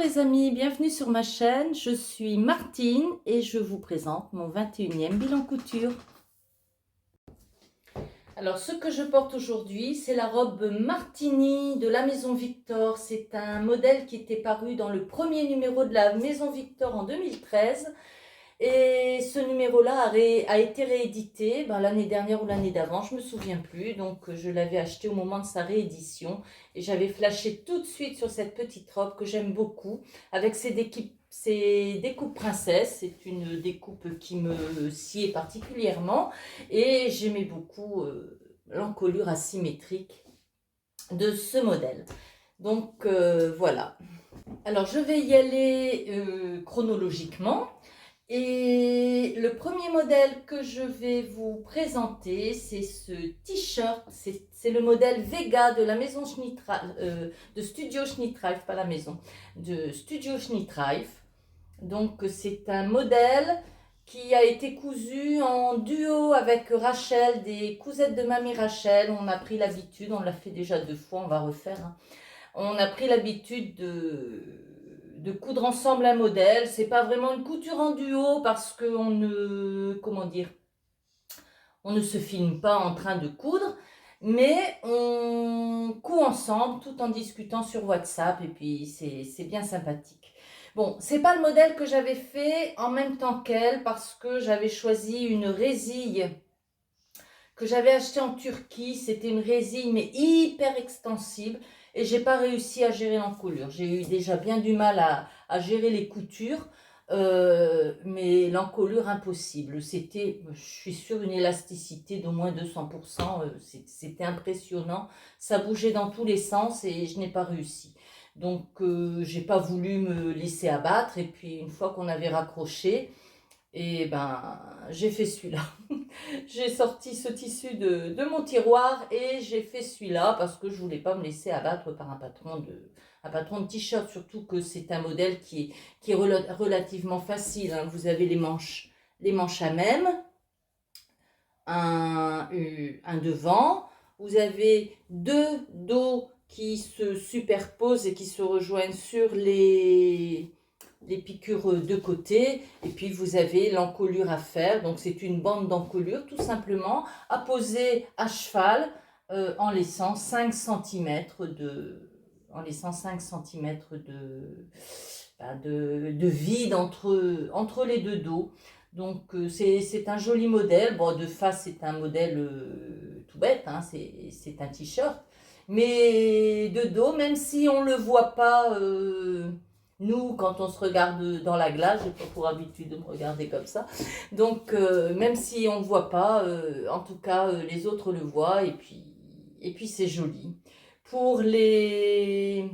les amis, bienvenue sur ma chaîne. Je suis Martine et je vous présente mon 21e bilan couture. Alors ce que je porte aujourd'hui, c'est la robe Martini de la Maison Victor. C'est un modèle qui était paru dans le premier numéro de la Maison Victor en 2013. Et ce numéro-là a été réédité l'année dernière ou l'année d'avant, je ne me souviens plus. Donc je l'avais acheté au moment de sa réédition. Et j'avais flashé tout de suite sur cette petite robe que j'aime beaucoup, avec ses découpes princesse. C'est une découpe qui me sied particulièrement. Et j'aimais beaucoup l'encolure asymétrique de ce modèle. Donc voilà. Alors je vais y aller chronologiquement. Et le premier modèle que je vais vous présenter, c'est ce t-shirt. C'est le modèle Vega de la maison de Studio Schnittreif, pas la maison, de Studio Schnittreif. Donc c'est un modèle qui a été cousu en duo avec Rachel, des cousettes de Mamie Rachel. On a pris l'habitude, on l'a fait déjà 2 fois, on va refaire. On a pris l'habitude de coudre ensemble un modèle. C'est pas vraiment une couture en duo parce qu'on ne, on ne se filme pas en train de coudre, mais on coud ensemble tout en discutant sur WhatsApp et puis c'est bien sympathique. Bon, c'est pas le modèle que j'avais fait en même temps qu'elle parce que j'avais choisi une résille que j'avais achetée en Turquie. C'était une résille mais hyper extensible. Et j'ai pas réussi à gérer l'encolure. J'ai eu déjà bien du mal à gérer les coutures, mais l'encolure impossible. C'était, je suis sûre, une élasticité d'au moins 200%. C'était impressionnant. Ça bougeait dans tous les sens et je n'ai pas réussi. Donc, j'ai pas voulu me laisser abattre. Et puis, une fois qu'on avait raccroché, et ben, j'ai fait celui-là. J'ai sorti ce tissu de mon tiroir et j'ai fait celui-là parce que je voulais pas me laisser abattre par un patron de t-shirt, surtout que c'est un modèle qui est relativement facile. Hein. Vous avez les manches à même, un devant, vous avez 2 dos qui se superposent et qui se rejoignent sur les piqûres de côté, et puis vous avez l'encolure à faire. Donc c'est une bande d'encolure tout simplement à poser à cheval en laissant 5 cm de vide entre les 2 dos. Donc c'est un joli modèle. Bon, de face c'est un modèle tout bête, hein, c'est un t-shirt, mais de dos, même si on le voit pas, nous, quand on se regarde dans la glace, j'ai pas pour habitude de me regarder comme ça. Donc, même si on ne voit pas, en tout cas, les autres le voient et puis c'est joli. Pour les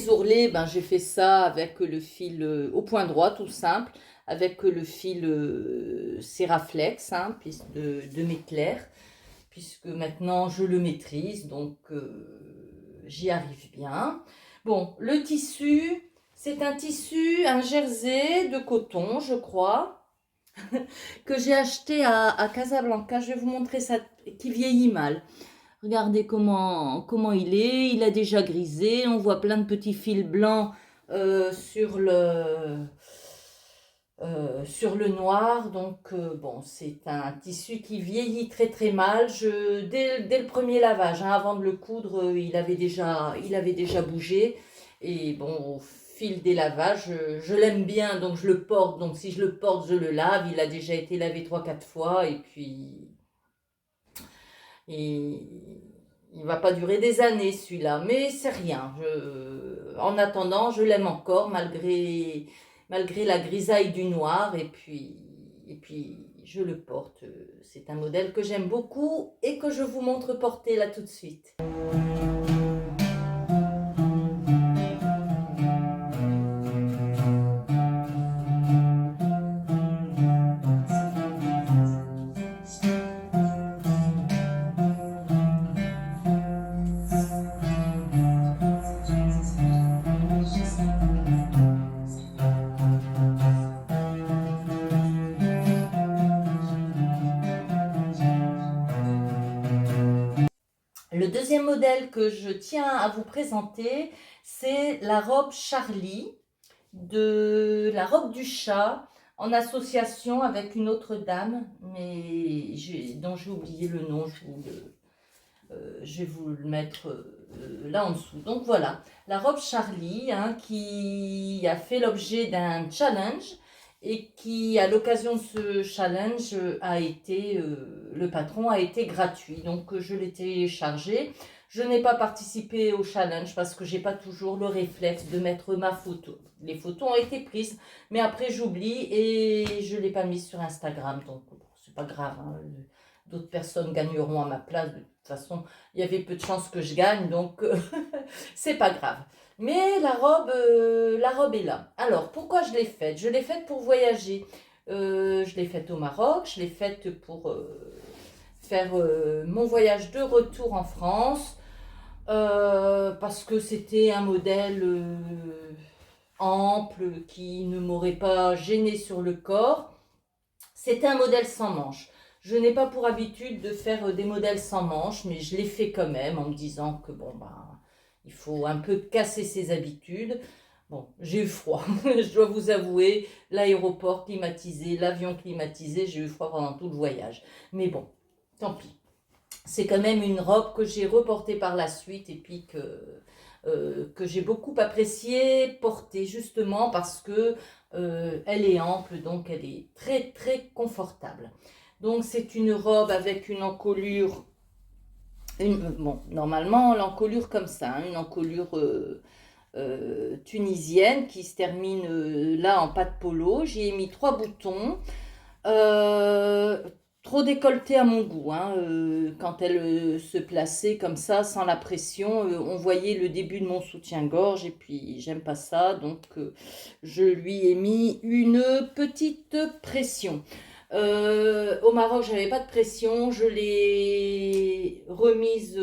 ourlets, j'ai fait ça avec le fil au point droit, tout simple, avec le fil Seraflex, hein, de Méclair, puisque maintenant je le maîtrise, donc j'y arrive bien. Bon, le tissu, c'est un jersey de coton, je crois, que j'ai acheté à Casablanca. Je vais vous montrer ça, qui vieillit mal. Regardez comment il est. Il a déjà grisé. On voit plein de petits fils blancs sur le noir. Donc, bon, c'est un tissu qui vieillit très très mal. Dès le premier lavage, hein, avant de le coudre, il avait déjà bougé. Et bon, au fil des lavages, je l'aime bien, donc je le porte. Donc si je le porte, je le lave. Il a déjà été lavé 3-4 fois. Et puis, il va pas durer des années celui-là. Mais c'est rien. En attendant, je l'aime encore, malgré la grisaille du noir. Et puis je le porte. C'est un modèle que j'aime beaucoup et que je vous montre porter là tout de suite. Le deuxième modèle que je tiens à vous présenter, c'est la robe Charlie, de la robe du chat, en association avec une autre dame, mais dont j'ai oublié le nom, je vais vous le mettre là en dessous. Donc voilà, la robe Charlie, hein, qui a fait l'objet d'un challenge et qui, à l'occasion de ce challenge, le patron a été gratuit. Donc je l'ai téléchargé. Je n'ai pas participé au challenge parce que j'ai pas toujours le réflexe de mettre ma photo. Les photos ont été prises, mais après j'oublie et je l'ai pas mise sur Instagram. Donc bon, c'est pas grave, hein. D'autres personnes gagneront à ma place. De toute façon, il y avait peu de chances que je gagne, donc c'est pas grave. Mais la robe est là. Alors, pourquoi je l'ai faite? Je l'ai faite pour voyager. Je l'ai faite au Maroc, je l'ai faite pour faire mon voyage de retour en France, parce que c'était un modèle ample qui ne m'aurait pas gêné sur le corps. C'était un modèle sans manches. Je n'ai pas pour habitude de faire des modèles sans manches, mais je l'ai fait quand même en me disant que bon, bah, il faut un peu casser ses habitudes. Bon, j'ai eu froid, je dois vous avouer, l'aéroport climatisé, l'avion climatisé, j'ai eu froid pendant tout le voyage. Mais bon, tant pis. C'est quand même une robe que j'ai reportée par la suite et puis que j'ai beaucoup apprécié porter justement parce que elle est ample, donc elle est très très confortable. Donc c'est une robe avec une encolure, bon, normalement l'encolure comme ça, hein, une encolure tunisienne qui se termine là en patte polo. J'y ai mis 3 boutons. Euh, Trop décolleté à mon goût, hein, quand elle se plaçait comme ça, sans la pression, on voyait le début de mon soutien-gorge et puis j'aime pas ça, donc je lui ai mis une petite pression. Au Maroc, j'avais pas de pression, je l'ai remise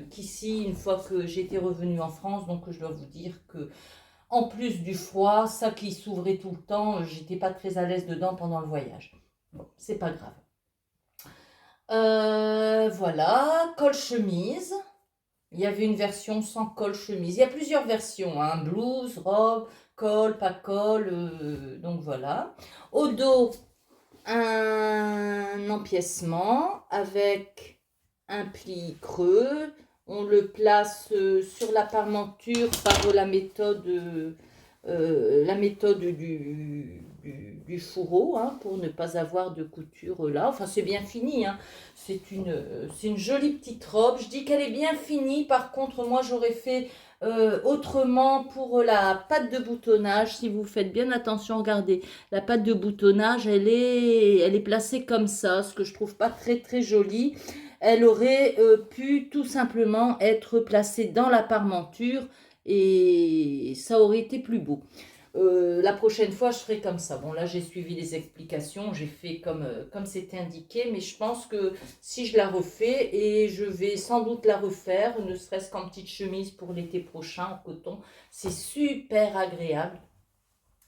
qu'ici une fois que j'étais revenue en France, donc je dois vous dire que en plus du froid, ça qui s'ouvrait tout le temps, j'étais pas très à l'aise dedans pendant le voyage. Bon, c'est pas grave. Voilà, col chemise. Il y avait une version sans col chemise. Il y a plusieurs versions, hein, blouse, robe, col, pas col. Donc voilà. Au dos, un empiècement avec un pli creux. On le place sur la parmenture par la méthode du fourreau, hein, pour ne pas avoir de couture là. Enfin, c'est bien fini, hein. C'est une jolie petite robe. Je dis qu'elle est bien finie. Par contre, moi, j'aurais fait autrement pour la patte de boutonnage. Si vous faites bien attention, regardez, la patte de boutonnage, elle est placée comme ça, ce que je trouve pas très très joli. Elle aurait pu tout simplement être placée dans la parmenture et ça aurait été plus beau. La prochaine fois, je ferai comme ça. Bon, là, j'ai suivi les explications, j'ai fait comme c'était indiqué, mais je pense que si je la refais, et je vais sans doute la refaire, ne serait-ce qu'en petite chemise pour l'été prochain en coton, c'est super agréable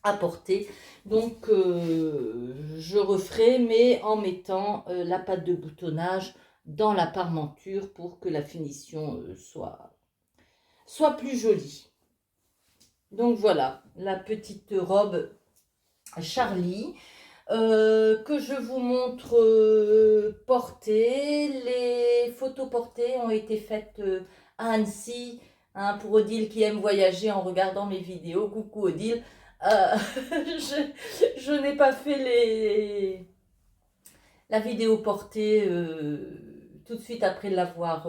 à porter. Donc, je referai, mais en mettant la pâte de boutonnage dans la parmenture pour que la finition soit plus jolie. Donc voilà, la petite robe Charlie que je vous montre portée. Les photos portées ont été faites à Annecy, hein, pour Odile qui aime voyager en regardant mes vidéos. Coucou Odile. Je n'ai pas fait la vidéo portée tout de suite après l'avoir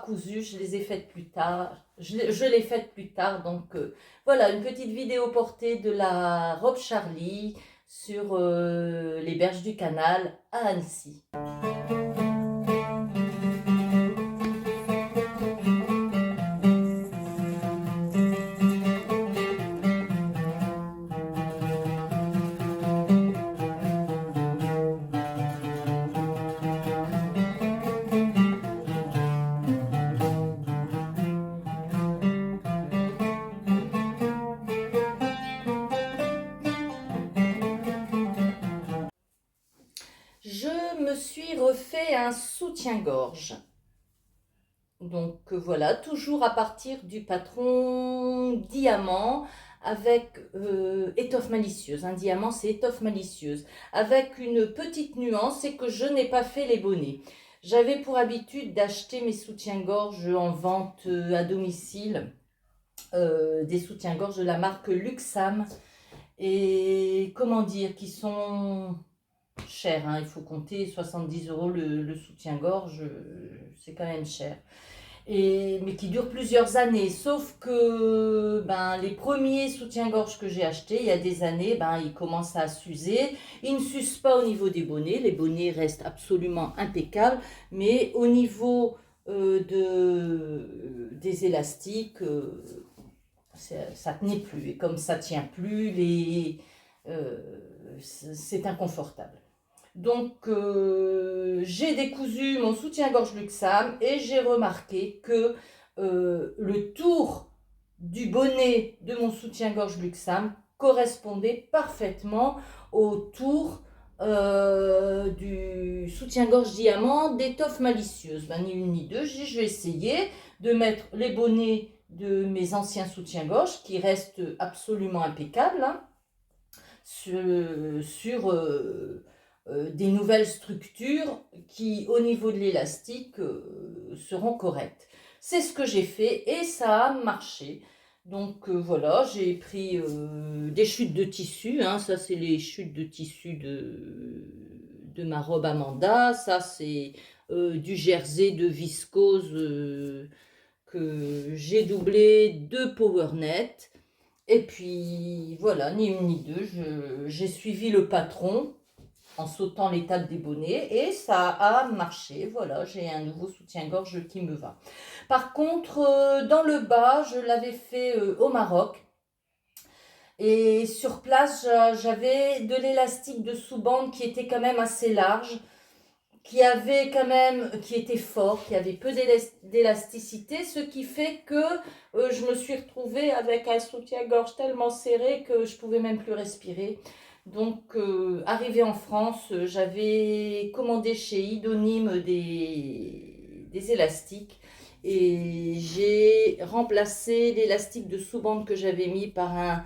cousue. Je les ai faites plus tard. Je l'ai faite plus tard. Donc voilà, une petite vidéo portée de la robe Charlie sur les berges du canal à Annecy. Je me suis refait un soutien-gorge. Donc voilà, toujours à partir du patron diamant avec étoffe malicieuse. Un diamant, c'est étoffe malicieuse. Avec une petite nuance, c'est que je n'ai pas fait les bonnets. J'avais pour habitude d'acheter mes soutiens-gorge en vente à domicile, des soutiens-gorge de la marque Luxam. Et comment dire, qui sont chers, hein. Il faut compter 70 euros le soutien-gorge, c'est quand même cher. Mais qui dure plusieurs années. Sauf que ben, les premiers soutiens-gorge que j'ai achetés il y a des années, ben, ils commencent à s'user. Ils ne s'usent pas au niveau des bonnets. Les bonnets restent absolument impeccables. Mais au niveau des élastiques, ça ne tenait plus. Et comme ça ne tient plus, euh, c'est inconfortable. Donc, j'ai décousu mon soutien-gorge Luxam et j'ai remarqué que le tour du bonnet de mon soutien-gorge Luxam correspondait parfaitement au tour du soutien-gorge diamant d'étoffe malicieuse. Ben, ni une ni deux, je vais essayer de mettre les bonnets de mes anciens soutiens-gorge qui restent absolument impeccables, hein, sur des nouvelles structures qui, au niveau de l'élastique, seront correctes. C'est ce que j'ai fait et ça a marché. Donc voilà, j'ai pris des chutes de tissu, hein, ça c'est les chutes de tissu de ma robe Amanda, ça c'est du jersey de viscose que j'ai doublé de PowerNet. Et puis voilà, ni une ni deux, j'ai suivi le patron en sautant l'étape des bonnets et ça a marché. Voilà, j'ai un nouveau soutien-gorge qui me va. Par contre, dans le bas, je l'avais fait au Maroc. Et sur place, j'avais de l'élastique de sous-bande qui était quand même assez large, qui était fort, qui avait peu d'élasticité, ce qui fait que je me suis retrouvée avec un soutien-gorge tellement serré que je pouvais même plus respirer. Donc, arrivée en France, j'avais commandé chez Idonym des élastiques et j'ai remplacé l'élastique de sous-bande que j'avais mis par un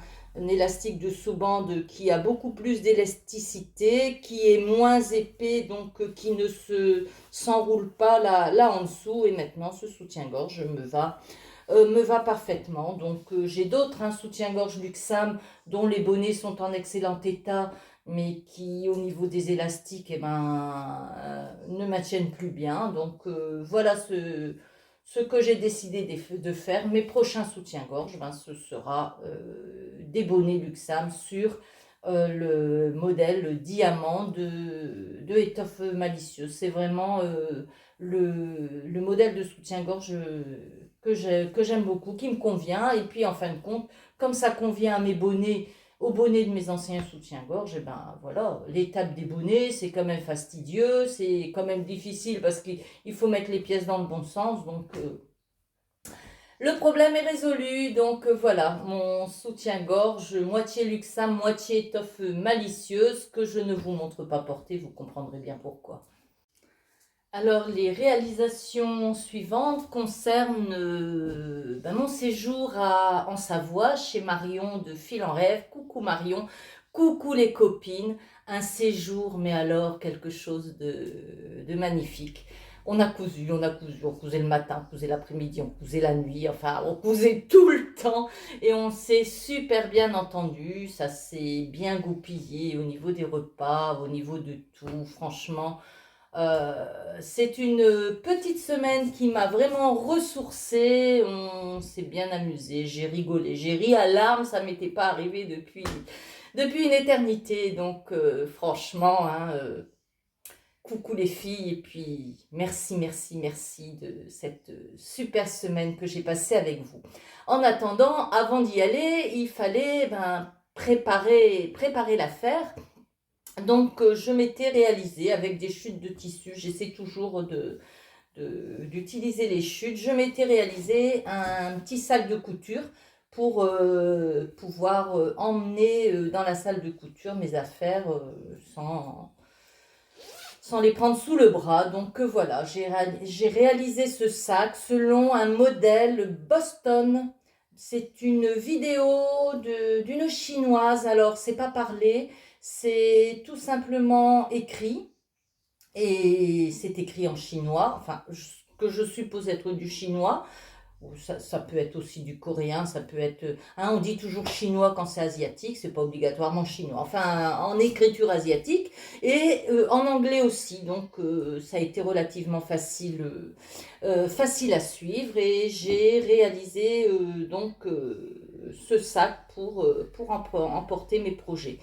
élastique de sous-bande qui a beaucoup plus d'élasticité, qui est moins épais, donc qui ne s'enroule pas là en dessous. Et maintenant, ce soutien-gorge me va parfaitement. Donc, j'ai d'autres soutien-gorge Luxam dont les bonnets sont en excellent état, mais qui, au niveau des élastiques, ne maintiennent plus bien. Donc, voilà ce que j'ai décidé de faire. Mes prochains soutiens-gorge, ce sera des bonnets Luxam sur le modèle diamant de étoffe malicieuse. C'est vraiment le modèle de soutien-gorge que j'aime beaucoup, qui me convient. Et puis en fin de compte, comme ça convient à mes bonnets, aux bonnets de mes anciens soutiens-gorge, et ben voilà, l'étape des bonnets, c'est quand même fastidieux, c'est quand même difficile parce qu'il faut mettre les pièces dans le bon sens. Donc le problème est résolu. Donc voilà, mon soutien-gorge, moitié Luxam, moitié étoffe malicieuse, que je ne vous montre pas porter, vous comprendrez bien pourquoi. Alors, les réalisations suivantes concernent mon séjour en Savoie, chez Marion de Fil en Rêve. Coucou Marion, coucou les copines. Un séjour, mais alors quelque chose de magnifique. On cousait le matin, on cousait l'après-midi, on cousait la nuit, enfin, on cousait tout le temps. Et on s'est super bien entendu, ça s'est bien goupillé au niveau des repas, au niveau de tout, franchement. C'est une petite semaine qui m'a vraiment ressourcée. On s'est bien amusé, j'ai rigolé, j'ai ri à larmes, ça m'était pas arrivé depuis une éternité. Donc franchement, coucou les filles, et puis merci, merci, merci de cette super semaine que j'ai passée avec vous. En attendant, avant d'y aller, il fallait préparer l'affaire. Donc, je m'étais réalisée avec des chutes de tissu. J'essaie toujours d'utiliser les chutes. Je m'étais réalisé un petit sac de couture pour pouvoir emmener dans la salle de couture mes affaires sans les prendre sous le bras. Donc voilà, j'ai réalisé ce sac selon un modèle Boston. C'est une vidéo d'une chinoise. Alors, c'est pas parlé, c'est tout simplement écrit. Et c'est écrit en chinois, enfin, que je suppose être du chinois. Ou ça peut être aussi du coréen, ça peut être... Hein, on dit toujours chinois quand c'est asiatique, c'est pas obligatoirement chinois. Enfin, en écriture asiatique et en anglais aussi. Donc, ça a été relativement facile à suivre. Et j'ai réalisé ce sac pour emporter mes projets.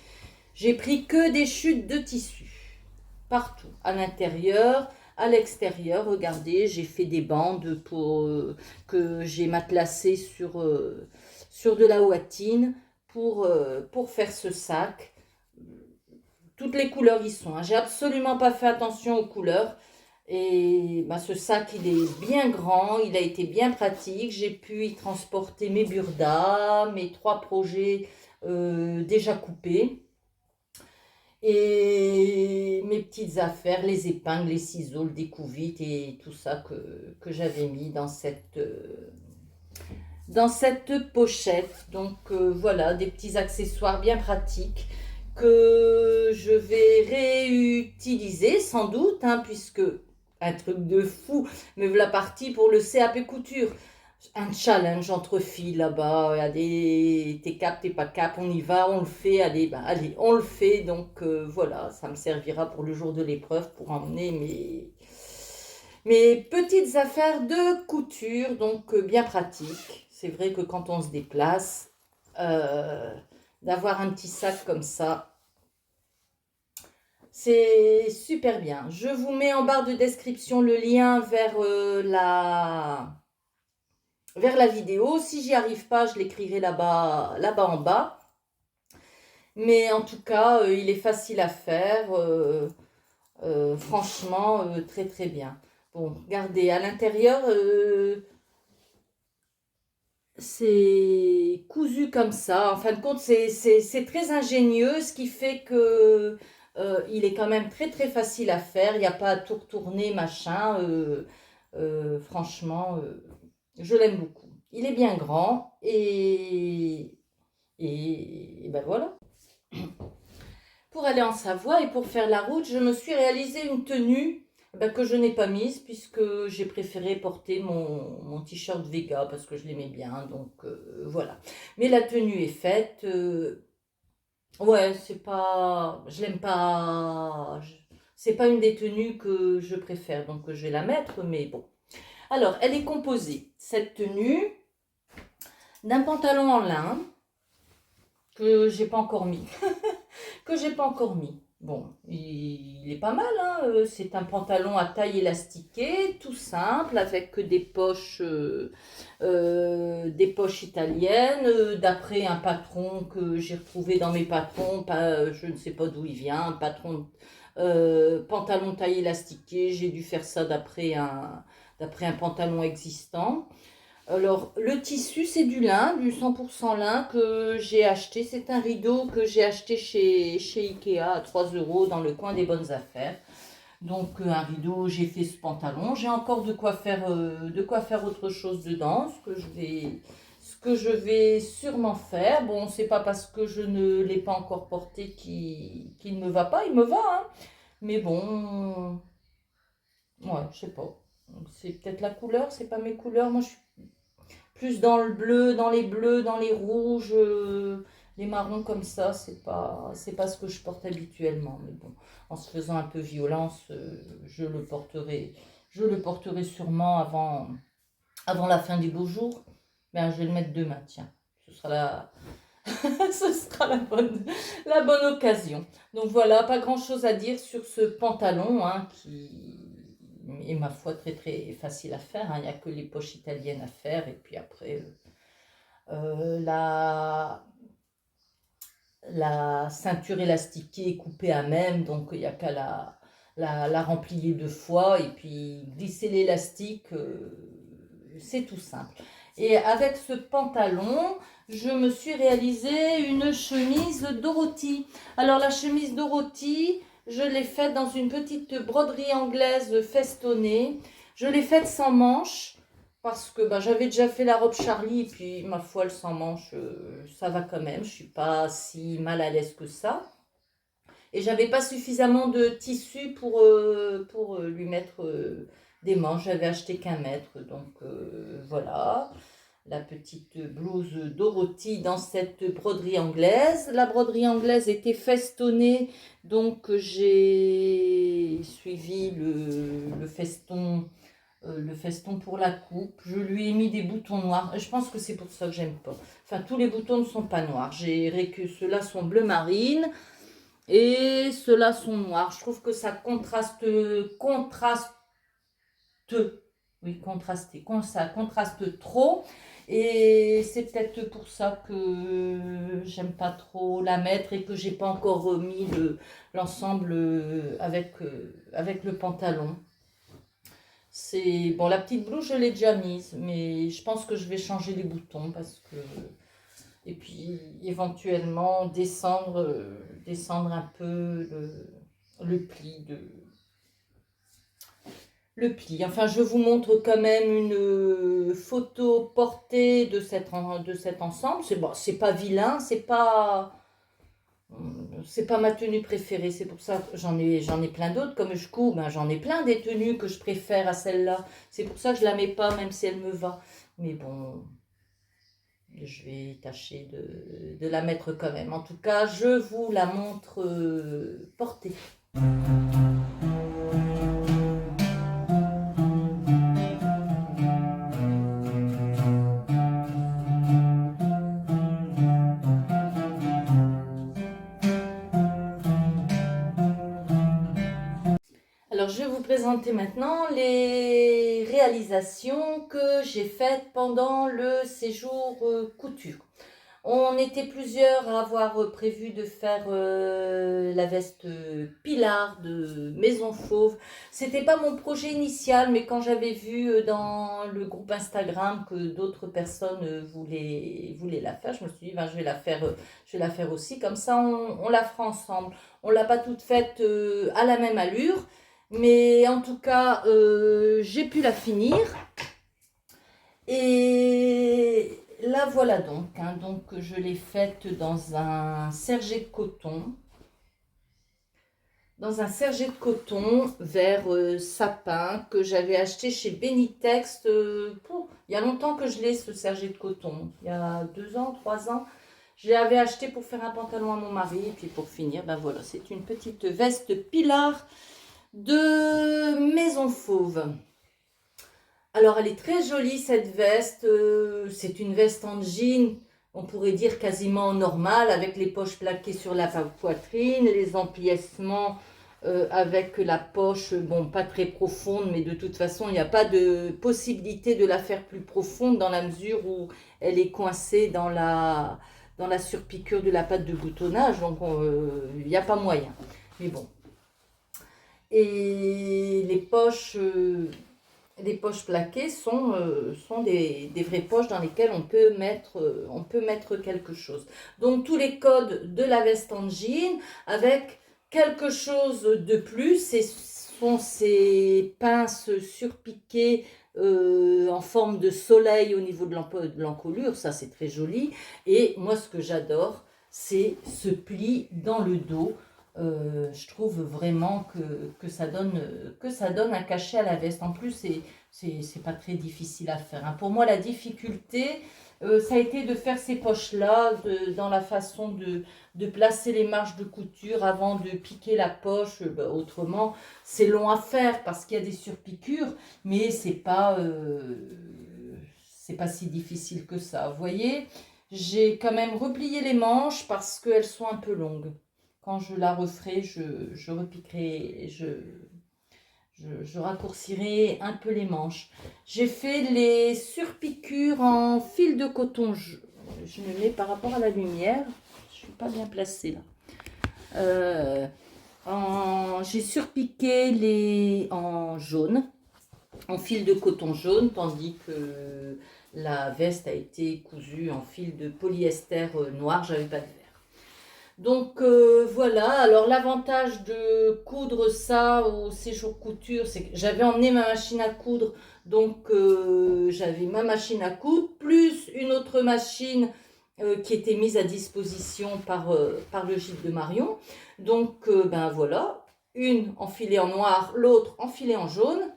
J'ai pris que des chutes de tissu, partout, à l'intérieur, à l'extérieur. Regardez, j'ai fait des bandes que j'ai matelassées sur de la ouatine pour faire ce sac. Toutes les couleurs y sont, hein. J'ai absolument pas fait attention aux couleurs. Et bah, ce sac, il est bien grand, il a été bien pratique. J'ai pu y transporter mes burdas, mes 3 projets déjà coupés. Et mes petites affaires, les épingles, les ciseaux, le découvite et tout ça que j'avais mis dans cette pochette. Donc voilà, des petits accessoires bien pratiques que je vais réutiliser sans doute, hein, puisque un truc de fou, me voilà partie pour le CAP couture. Un challenge entre filles là-bas, allez, t'es cap, t'es pas cap, on y va, on le fait, allez, bah, allez, on le fait. Donc voilà, ça me servira pour le jour de l'épreuve pour emmener mes petites affaires de couture, donc bien pratiques. C'est vrai que quand on se déplace, d'avoir un petit sac comme ça, c'est super bien. Je vous mets en barre de description le lien vers la vidéo. Si j'y arrive pas, je l'écrirai là-bas en bas. Mais en tout cas, il est facile à faire. Franchement, très très bien. Bon, regardez, à l'intérieur, c'est cousu comme ça. En fin de compte, c'est très ingénieux, ce qui fait que il est quand même très très facile à faire. Il n'y a pas à tout retourner, machin. Franchement, je l'aime beaucoup. Il est bien grand et ben voilà. Pour aller en Savoie et pour faire la route, je me suis réalisé une tenue que je n'ai pas mise puisque j'ai préféré porter mon t-shirt Vega parce que je l'aimais bien. Donc voilà. Mais la tenue est faite. Ouais, c'est pas. Je l'aime pas. C'est pas une des tenues que je préfère. Donc je vais la mettre, mais bon. Alors, elle est composée, cette tenue, d'un pantalon en lin que j'ai pas encore mis. Que j'ai pas encore mis. Bon, il est pas mal, hein. C'est un pantalon à taille élastiquée, tout simple, avec des poches italiennes, d'après un patron que j'ai retrouvé dans mes patrons, je ne sais pas d'où il vient, un patron pantalon taille élastiquée. J'ai dû faire ça d'après un pantalon existant. Alors, le tissu, c'est du lin, du 100% lin que j'ai acheté. C'est un rideau que j'ai acheté chez Ikea à 3 € dans le coin des bonnes affaires. Donc, un rideau, j'ai fait ce pantalon. J'ai encore de quoi faire autre chose dedans, ce que je vais sûrement faire. Bon, c'est pas parce que je ne l'ai pas encore porté qu'il ne me va pas. Il me va, hein. Mais bon, ouais, je sais pas. C'est peut-être la couleur, c'est pas mes couleurs. Moi, je suis plus dans le bleu, dans les bleus, dans les rouges, les marrons comme ça, c'est pas ce que je porte habituellement. Mais bon, en se faisant un peu violence, je le porterai sûrement avant la fin des beaux jours. Ben, je vais le mettre demain, tiens. Ce sera ce sera la bonne occasion. Donc voilà, pas grand-chose à dire sur ce pantalon, hein, qui est ma foi très très facile à faire, hein. Il n'y a que les poches italiennes à faire et puis après la ceinture élastiquée est coupée à même, donc il n'y a qu'à la remplier 2 fois et puis glisser l'élastique, c'est tout simple. Et avec ce pantalon, je me suis réalisé une chemise Dorothy. Alors la chemise Dorothy, Je l'ai faite dans une petite broderie anglaise festonnée. Je l'ai faite sans manches parce que bah, j'avais déjà fait la robe Charlie et puis ma foi, le sans manches, ça va quand même. Je suis pas si mal à l'aise que ça. Et j'avais pas suffisamment de tissu pour lui mettre des manches. J'avais acheté qu'un mètre, donc voilà la petite blouse Dorothy dans cette broderie anglaise. La broderie anglaise était festonnée, donc j'ai suivi le feston pour la coupe. Je lui ai mis des boutons noirs. Je pense que c'est pour ça que j'aime pas. Enfin, tous les boutons ne sont pas noirs. J'ai que ceux-là sont bleu marine et ceux-là sont noirs. Je trouve que ça contraste, oui, contrasté, ça contraste trop. Et c'est peut-être pour ça que j'aime pas trop la mettre et que j'ai pas encore remis l'ensemble avec le pantalon. C'est bon, la petite blouse, je l'ai déjà mise, mais je pense que je vais changer les boutons parce que et puis éventuellement descendre un peu le pli le pli. Enfin, je vous montre quand même une photo portée de cet ensemble. C'est bon, c'est pas vilain, c'est pas ma tenue préférée. C'est pour ça que j'en ai plein d'autres. Comme je cours, ben, j'en ai plein des tenues que je préfère à celle-là. C'est pour ça que je la mets pas, même si elle me va. Mais bon, je vais tâcher de la mettre quand même. En tout cas, je vous la montre portée. Alors, je vais vous présenter maintenant les réalisations que j'ai faites pendant le séjour couture. On était plusieurs à avoir prévu de faire la veste Pilar de Maison Fauve. C'était pas mon projet initial, mais quand j'avais vu dans le groupe Instagram que d'autres personnes voulaient la faire, je me suis dit, ben, je vais la faire aussi. Comme ça, on la fera ensemble. On l'a pas toute faite à la même allure. Mais en tout cas, j'ai pu la finir. Et la voilà donc. Hein. Donc, je l'ai faite dans un serge de coton. Dans un serge de coton vert sapin que j'avais acheté chez Benitex. Il y a longtemps que je l'ai, ce serge de coton. Il y a 2 ans, 3 ans. Je l'avais acheté pour faire un pantalon à mon mari. Et puis pour finir, ben voilà, c'est une petite veste Pilar de Maison Fauve. Alors elle est très jolie cette veste, c'est une veste en jean, on pourrait dire quasiment normale, avec les poches plaquées sur la poitrine, les empiècements avec la poche, bon pas très profonde, mais de toute façon il n'y a pas de possibilité de la faire plus profonde dans la mesure où elle est coincée dans la surpiqûre de la patte de boutonnage, donc il n'y a pas moyen. Mais bon. Et les poches plaquées sont des vraies poches dans lesquelles on peut mettre quelque chose. Donc tous les codes de la veste en jean avec quelque chose de plus, ce sont ces pinces surpiquées en forme de soleil au niveau de l'encolure, ça c'est très joli. Et moi ce que j'adore, c'est ce pli dans le dos. Je trouve vraiment que ça donne un cachet à la veste. En plus, c'est pas très difficile à faire. Hein. Pour moi, la difficulté, ça a été de faire ces poches-là, dans la façon de placer les marges de couture avant de piquer la poche. Bah, autrement, c'est long à faire parce qu'il y a des surpiqûres, mais c'est pas si difficile que ça. Vous voyez, j'ai quand même replié les manches parce qu'elles sont un peu longues. Quand je la referai, je repiquerai, je raccourcirai un peu les manches. J'ai fait les surpiqûres en fil de coton. Je me mets par rapport à la lumière. Je ne suis pas bien placée là. J'ai surpiqué en jaune, en fil de coton jaune, tandis que la veste a été cousue en fil de polyester noir. J'avais pas de vert. Donc voilà, alors l'avantage de coudre ça au séjour couture, c'est que j'avais emmené ma machine à coudre, donc j'avais ma machine à coudre, plus une autre machine qui était mise à disposition par le gîte de Marion. Donc ben voilà, une enfilée en noir, l'autre enfilée en jaune.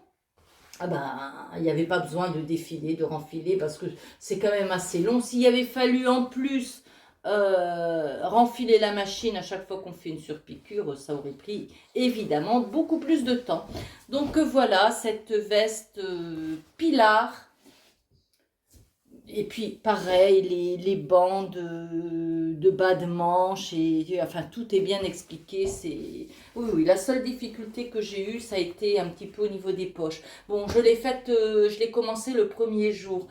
Ah ben, il n'y avait pas besoin de défiler, de renfiler, parce que c'est quand même assez long. S'il y avait fallu en plus renfiler la machine à chaque fois qu'on fait une surpiqûre, ça aurait pris évidemment beaucoup plus de temps. Donc voilà, cette veste Pilar. Et puis pareil, les bandes de bas de manche, enfin tout est bien expliqué. Oui, la seule difficulté que j'ai eue, ça a été un petit peu au niveau des poches. Bon, je l'ai commencé le premier jour.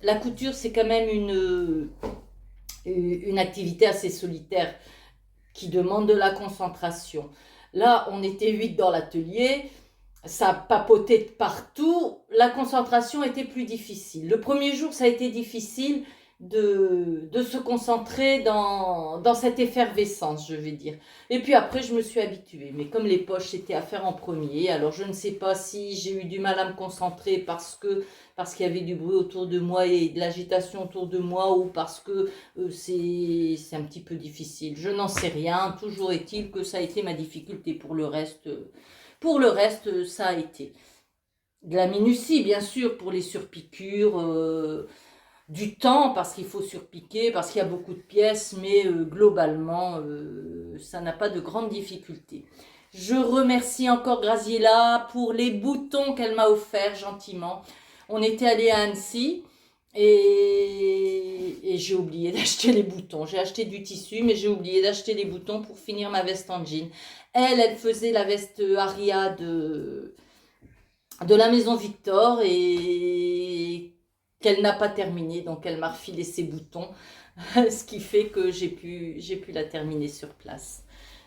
La couture, c'est quand même une activité assez solitaire qui demande de la concentration. Là, on était 8 dans l'atelier, ça papotait de partout, la concentration était plus difficile. Le premier jour, ça a été difficile de se concentrer dans cette effervescence, je vais dire. Et puis après, je me suis habituée. Mais comme les poches, c'était à faire en premier, alors je ne sais pas si j'ai eu du mal à me concentrer parce qu'il y avait du bruit autour de moi et de l'agitation autour de moi, ou parce que c'est un petit peu difficile. Je n'en sais rien. Toujours est-il que ça a été ma difficulté. Pour le reste, ça a été de la minutie, bien sûr, pour les surpiqûres, du temps, parce qu'il faut surpiquer, parce qu'il y a beaucoup de pièces, mais globalement, ça n'a pas de grandes difficultés. Je remercie encore Graziella pour les boutons qu'elle m'a offerts gentiment. On était allé à Annecy et j'ai oublié d'acheter les boutons. J'ai acheté du tissu, mais j'ai oublié d'acheter les boutons pour finir ma veste en jean. Elle faisait la veste Aria de la maison Victor et qu'elle n'a pas terminé, donc elle m'a refilé ses boutons, ce qui fait que j'ai pu la terminer sur place.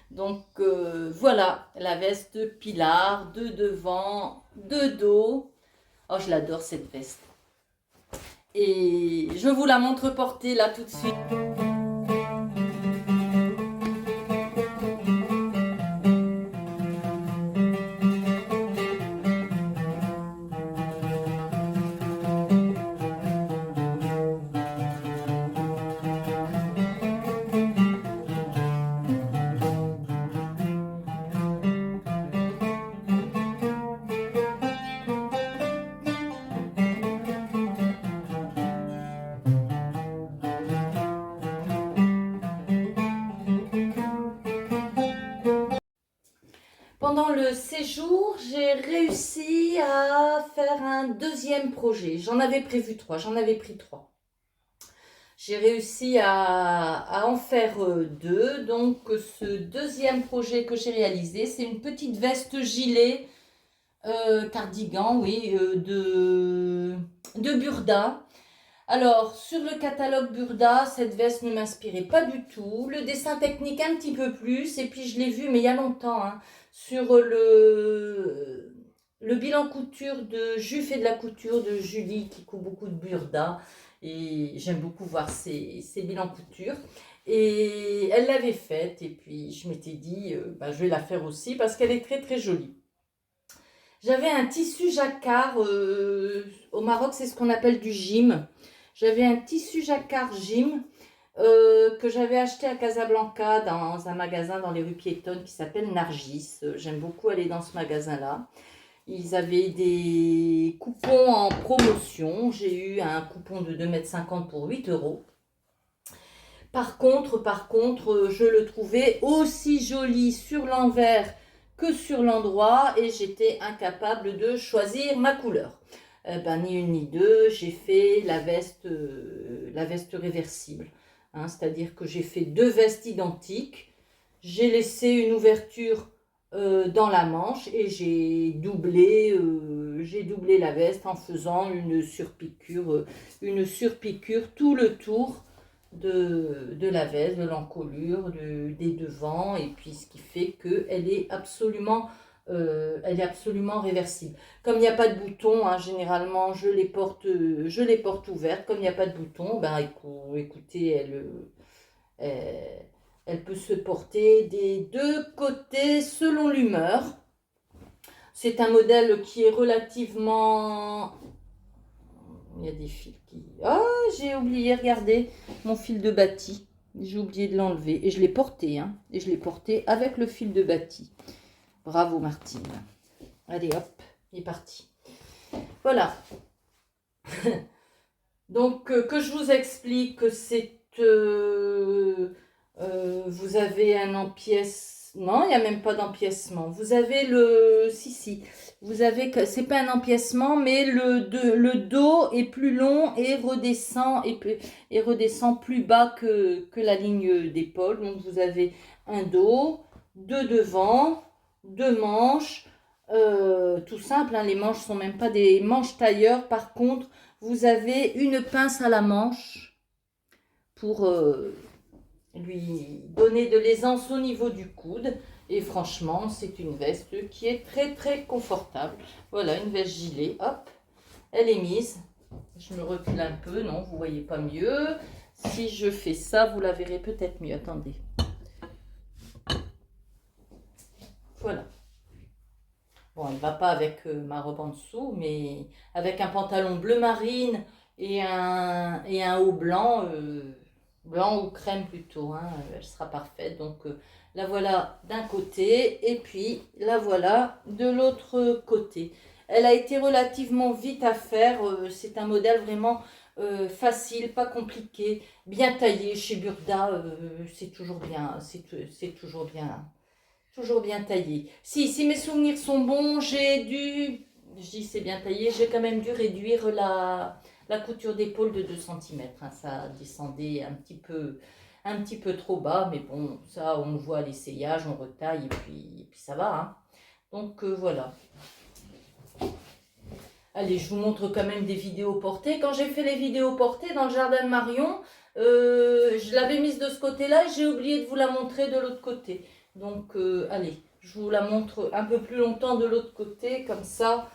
Donc voilà, la veste Pilar, de devant, de dos. Oh, je l'adore cette veste. Et je vous la montre portée là tout de suite. Pendant le séjour, j'ai réussi à faire un deuxième projet. J'en avais prévu 3, j'en avais pris 3. J'ai réussi à en faire 2. Donc ce deuxième projet que j'ai réalisé, c'est une petite veste gilet, cardigan, oui, de Burda. Alors, sur le catalogue Burda, cette veste ne m'inspirait pas du tout. Le dessin technique un petit peu plus. Et puis je l'ai vu, mais il y a longtemps, hein, sur le bilan couture de Juff et de la couture de Julie, qui coud beaucoup de Burda. Et j'aime beaucoup voir ses bilans couture. Et elle l'avait faite. Et puis je m'étais dit, je vais la faire aussi parce qu'elle est très très jolie. J'avais un tissu jacquard. Au Maroc, c'est ce qu'on appelle du gym. J'avais un tissu jacquard gym que j'avais acheté à Casablanca dans un magasin dans les rues piétonnes qui s'appelle Nargis. J'aime beaucoup aller dans ce magasin-là. Ils avaient des coupons en promotion. J'ai eu un coupon de 2,50 m pour 8 euros. Par contre, je le trouvais aussi joli sur l'envers que sur l'endroit et j'étais incapable de choisir ma couleur. Ni une ni deux, j'ai fait la veste réversible. Hein, c'est-à-dire que j'ai fait 2 vestes identiques. J'ai laissé une ouverture dans la manche et j'ai doublé la veste en faisant une surpiqûre tout le tour de la veste, de l'encolure, des devants, et puis ce qui fait qu'elle est absolument réversible. Comme il n'y a pas de bouton, hein, généralement je les porte ouvertes. Comme il n'y a pas de bouton, écoutez, Elle peut se porter des deux côtés selon l'humeur. C'est un modèle qui est relativement... Il y a des fils qui... Ah, j'ai oublié, regardez, mon fil de bâti. J'ai oublié de l'enlever. Et je l'ai porté, hein. Et je l'ai porté avec le fil de bâti. Bravo, Martine. Allez, hop, il est parti. Voilà. Donc, que je vous explique que c'est... vous avez un empiècement. Non, il n'y a même pas d'empiècement. Vous avez le... Si. Vous avez que c'est pas un empiècement, mais le dos est plus long et redescend plus bas que la ligne d'épaule. Donc vous avez un dos, deux devant, deux manches, tout simple. Hein, les manches sont même pas des manches tailleurs. Par contre, vous avez une pince à la manche pour lui donner de l'aisance au niveau du coude. Et franchement, c'est une veste qui est très très confortable. Voilà, une veste gilet, hop, elle est mise. Je me recule un peu, non, vous voyez pas mieux. Si je fais ça, vous la verrez peut-être mieux. Attendez. Voilà. Bon, elle ne va pas avec ma robe en dessous, mais avec un pantalon bleu marine et un haut blanc, blanc ou crème plutôt, hein, elle sera parfaite. Donc la voilà d'un côté et puis la voilà de l'autre côté. Elle a été relativement vite à faire, c'est un modèle vraiment facile, pas compliqué, bien taillé chez Burda, c'est toujours bien, c'est toujours bien. Toujours bien taillé. Si mes souvenirs sont bons, j'ai dû, je dis c'est bien taillé, j'ai quand même dû réduire la couture d'épaule de 2 cm. Hein. Ça descendait un petit peu trop bas, mais bon, ça on le voit à l'essayage, on retaille et puis ça va. Hein. Donc voilà. Allez, je vous montre quand même des vidéos portées. Quand j'ai fait les vidéos portées dans le jardin de Marion, je l'avais mise de ce côté-là et j'ai oublié de vous la montrer de l'autre côté. Donc, allez, je vous la montre un peu plus longtemps de l'autre côté, comme ça,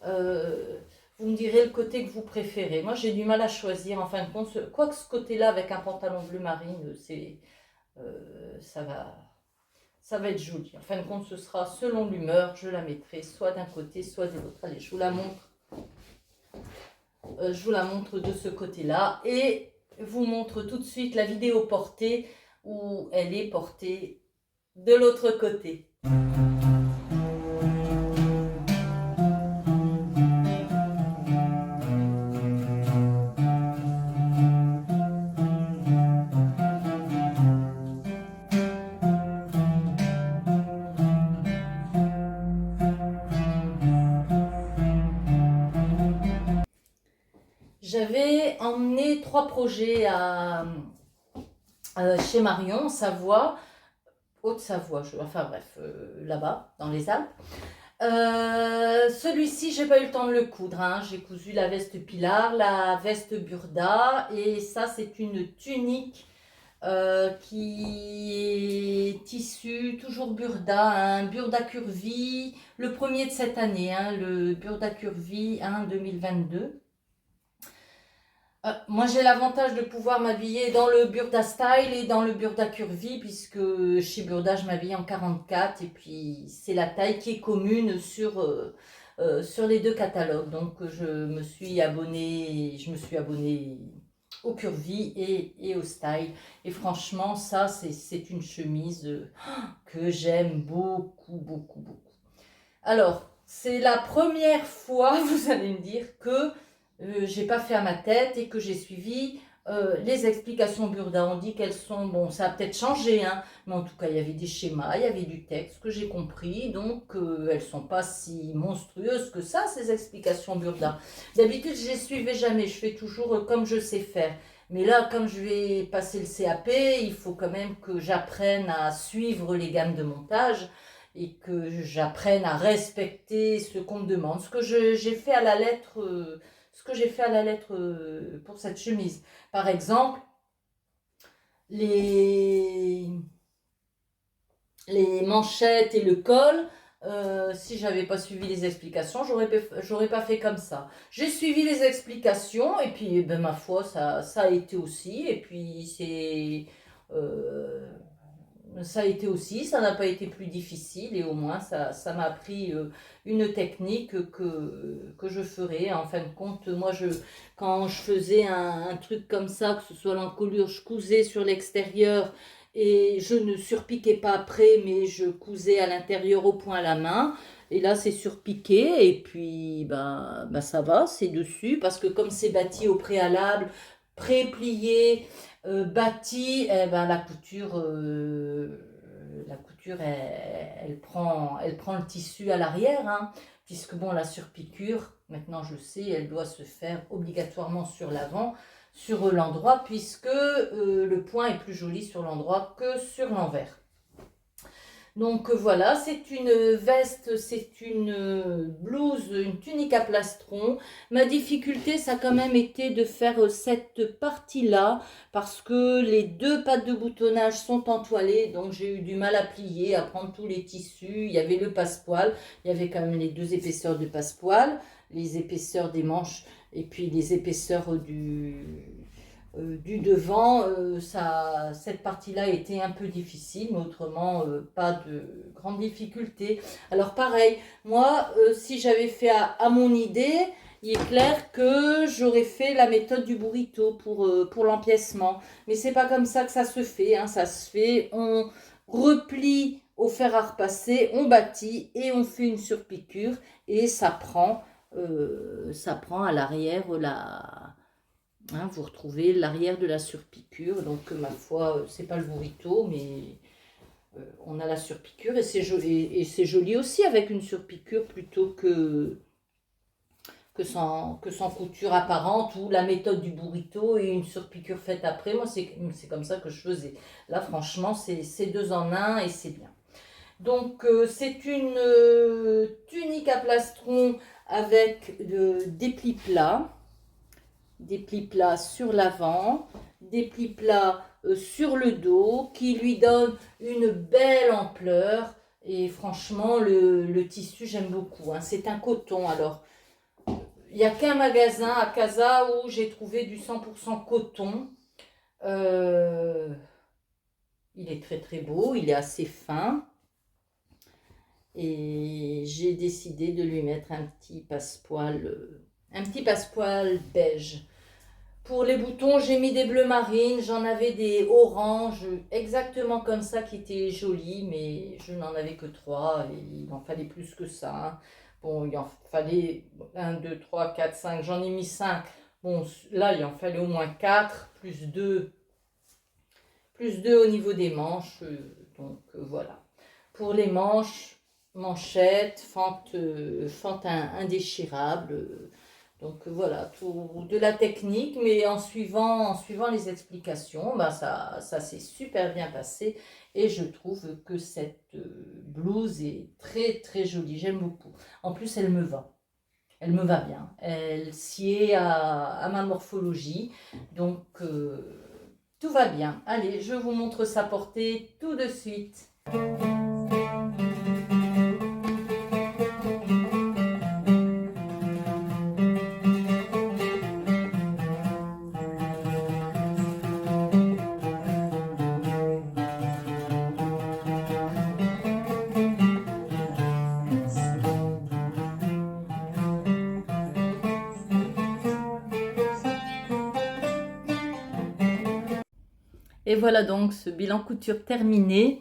vous me direz le côté que vous préférez. Moi, j'ai du mal à choisir, en fin de compte, quoique ce côté-là, avec un pantalon bleu marine, ça va être joli. En fin de compte, ce sera selon l'humeur, je la mettrai soit d'un côté, soit de l'autre. Allez, je vous la montre. Je vous la montre de ce côté-là et vous montre tout de suite la vidéo portée où elle est portée de l'autre côté. J'avais emmené 3 projets chez Marion, en Savoie, Haute-Savoie, enfin bref, là-bas, dans les Alpes. Celui-ci, j'ai pas eu le temps de le coudre. Hein. J'ai cousu la veste Pilar, la veste Burda, et ça, c'est une tunique qui est tissu toujours Burda, un Burda Curvy, le premier de cette année, hein, le Burda Curvy 2022. Moi, j'ai l'avantage de pouvoir m'habiller dans le Burda Style et dans le Burda Curvy, puisque chez Burda, je m'habille en 44 et puis c'est la taille qui est commune sur les deux catalogues. Donc, je me suis abonnée au Curvy et au Style. Et franchement, ça, c'est une chemise que j'aime beaucoup, beaucoup, beaucoup. Alors, c'est la première fois, vous allez me dire, que j'ai pas fait à ma tête et que j'ai suivi les explications Burda. On dit qu'elles sont, bon, ça a peut-être changé, hein, mais en tout cas, il y avait des schémas, il y avait du texte que j'ai compris, donc elles sont pas si monstrueuses que ça, ces explications Burda. D'habitude, je les suivais jamais, je fais toujours comme je sais faire. Mais là, comme je vais passer le CAP, il faut quand même que j'apprenne à suivre les gammes de montage et que j'apprenne à respecter ce qu'on me demande. Ce que j'ai fait à la lettre pour cette chemise. Par exemple, les manchettes et le col, si j'avais pas suivi les explications, j'aurais pas fait comme ça. J'ai suivi les explications et puis ben, ma foi, ça a été aussi. Et puis c'est... ça a été aussi, ça n'a pas été plus difficile et au moins ça m'a appris une technique que je ferai. En fin de compte, moi, quand je faisais un truc comme ça, que ce soit l'encolure, je cousais sur l'extérieur et je ne surpiquais pas après, mais je cousais à l'intérieur au point à la main. Et là, c'est surpiqué et puis ben ça va, c'est dessus parce que comme c'est bâti au préalable, pré-plié, bâti, eh ben, la couture elle prend le tissu à l'arrière, hein, puisque bon, la surpiqûre, maintenant je sais, elle doit se faire obligatoirement sur l'avant, sur l'endroit, puisque le point est plus joli sur l'endroit que sur l'envers. Donc voilà, c'est une veste, c'est une blouse, une tunique à plastron. Ma difficulté, ça a quand même été de faire cette partie-là parce que les deux pattes de boutonnage sont entoilées, donc j'ai eu du mal à plier, à prendre tous les tissus. Il y avait le passepoil, il y avait quand même les deux épaisseurs de passepoil, les épaisseurs des manches et puis les épaisseurs du devant, cette partie-là était un peu difficile, mais autrement, pas de grande difficulté. Alors pareil, moi, si j'avais fait à mon idée, il est clair que j'aurais fait la méthode du burrito pour l'empiècement. Mais c'est pas comme ça que ça se fait, hein. Ça se fait, on replie au fer à repasser, on bâtit et on fait une surpiqûre et ça prend à l'arrière hein, vous retrouvez l'arrière de la surpiqûre, donc ma foi, c'est pas le burrito, mais on a la surpiqûre et c'est joli aussi avec une surpiqûre plutôt que sans couture apparente ou la méthode du burrito et une surpiqûre faite après. Moi, c'est comme ça que je faisais. Là, franchement, c'est deux en un et c'est bien. Donc, c'est une tunique à plastron avec des plis plats. Des plis plats sur l'avant, des plis plats sur le dos qui lui donnent une belle ampleur et franchement le tissu j'aime beaucoup, hein. C'est un coton, alors il n'y a qu'un magasin à Casa où j'ai trouvé du 100% coton. Il est très très beau, il est assez fin et j'ai décidé de lui mettre un petit passepoil beige. Pour les boutons, j'ai mis des bleus marines, j'en avais des oranges, exactement comme ça, qui étaient jolis, mais je n'en avais que 3 et il en fallait plus que ça, hein. Bon, il en fallait 1, 2, 3, 4, 5, j'en ai mis 5. Bon, là, il en fallait au moins 4, plus 2 au niveau des manches, donc voilà. Pour les manchettes, fente indéchirable. Donc voilà, tout de la technique, mais en suivant les explications, ça s'est super bien passé et je trouve que cette blouse est très très jolie, j'aime beaucoup. En plus, elle me va bien, elle sied à ma morphologie, donc tout va bien. Allez, je vous montre sa portée tout de suite. Et voilà donc ce bilan couture terminé.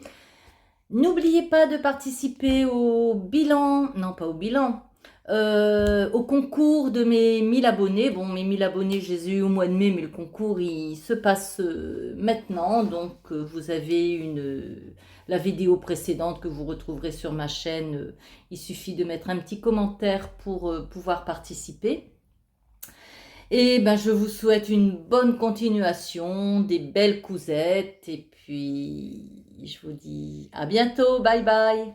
N'oubliez pas de participer au bilan, non pas au bilan, au concours de mes 1000 abonnés. Bon, mes 1000 abonnés, je les ai eu au mois de mai, mais le concours, il se passe maintenant. Donc, vous avez la vidéo précédente que vous retrouverez sur ma chaîne. Il suffit de mettre un petit commentaire pour pouvoir participer. Et ben, je vous souhaite une bonne continuation, des belles cousettes, et puis je vous dis à bientôt, bye bye.